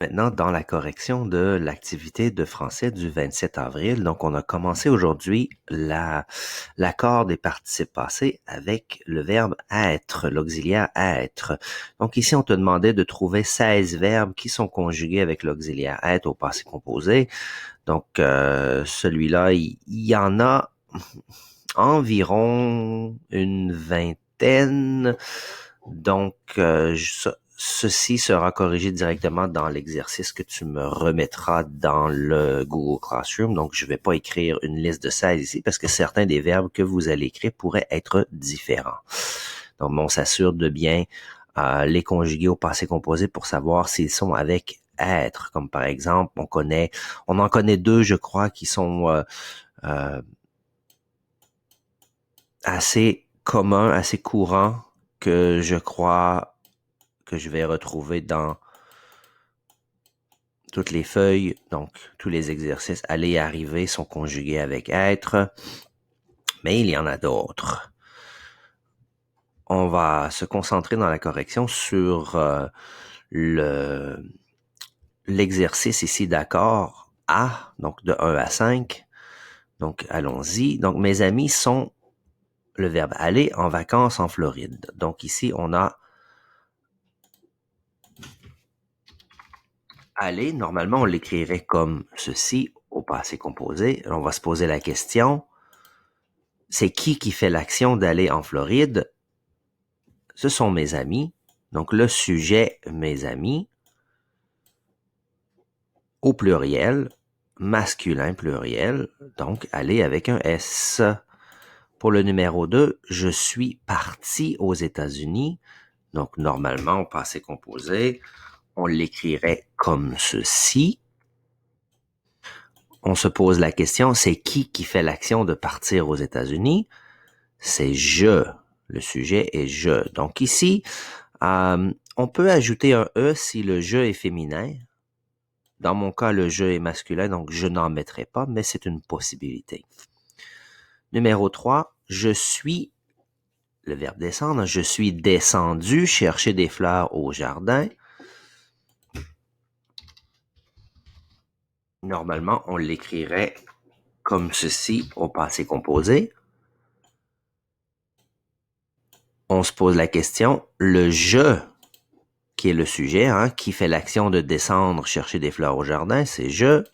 Maintenant, dans la correction de l'activité de français du 27 avril, donc on a commencé aujourd'hui l'accord des participes passés avec le verbe être, l'auxiliaire être. Donc ici, on te demandait de trouver 16 verbes qui sont conjugués avec l'auxiliaire être au passé composé. Donc celui-là, il y en a environ une vingtaine. Donc, ceci sera corrigé directement dans l'exercice que tu me remettras dans le Google Classroom. Donc, je ne vais pas écrire une liste de 16 ici parce que certains des verbes que vous allez écrire pourraient être différents. Donc, on s'assure de bien les conjuguer au passé composé pour savoir s'ils sont avec être. Comme par exemple, on en connaît deux, je crois, qui sont euh, assez communs, assez courants, que je crois que je vais retrouver dans toutes les feuilles. Donc, tous les exercices aller et arriver sont conjugués avec être, mais il y en a d'autres. On va se concentrer dans la correction sur l'exercice ici d'accord A, donc de 1 à 5. Donc, allons-y. Donc, mes amis sont le verbe aller en vacances en Floride. Donc, ici, on a aller. Normalement, on l'écrirait comme ceci au passé composé. On va se poser la question, c'est qui fait l'action d'aller en Floride? Ce sont mes amis. Donc, le sujet, mes amis, au pluriel, masculin pluriel, donc aller avec un S. Pour le numéro 2, je suis parti aux États-Unis. Donc, normalement, au passé composé, on l'écrirait comme ceci. On se pose la question, c'est qui fait l'action de partir aux États-Unis? C'est je. Le sujet est je. Donc ici, on peut ajouter un E si le je est féminin. Dans mon cas, le je est masculin, donc je n'en mettrai pas, mais c'est une possibilité. Numéro 3, je suis, le verbe descendre, je suis descendu chercher des fleurs au jardin. Normalement, on l'écrirait comme ceci au passé composé. On se pose la question, le je, qui est le sujet, qui fait l'action de descendre chercher des fleurs au jardin, c'est je.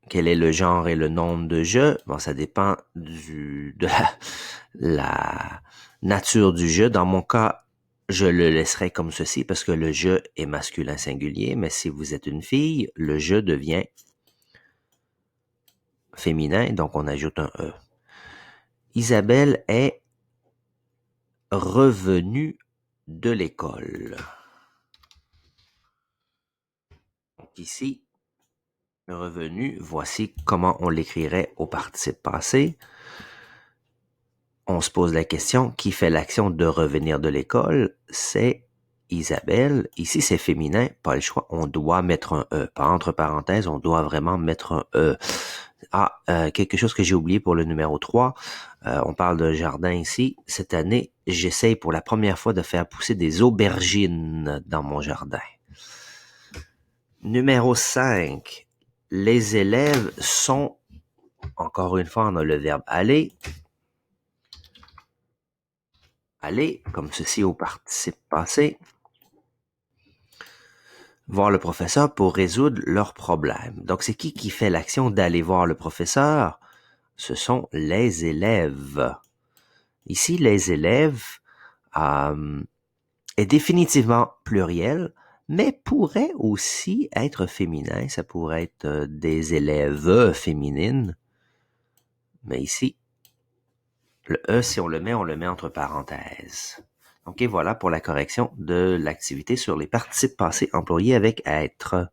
Quel est le genre et le nombre de je? Bon, ça dépend de la nature du je. Dans mon cas, je le laisserai comme ceci parce que le je est masculin singulier, mais si vous êtes une fille, le je devient féminin, donc on ajoute un E. Isabelle est revenue de l'école. Donc ici, revenu, voici comment on l'écrirait au participe passé. On se pose la question, qui fait l'action de revenir de l'école? C'est Isabelle. Ici, c'est féminin, pas le choix. On doit mettre un E. Pas entre parenthèses, on doit vraiment mettre un E. Quelque chose que j'ai oublié pour le numéro 3. On parle d'un jardin ici. Cette année, j'essaye pour la première fois de faire pousser des aubergines dans mon jardin. Numéro 5. Les élèves sont, encore une fois, on a le verbe aller. Aller, comme ceci au participe passé. Voir le professeur pour résoudre leurs problèmes. Donc, c'est qui fait l'action d'aller voir le professeur? Ce sont les élèves. Ici, les élèves est définitivement pluriel, mais pourrait aussi être féminin. Ça pourrait être des élèves féminines. Mais ici, le E, si on le met entre parenthèses. Donc, et voilà pour la correction de l'activité sur les participes passés employés avec être.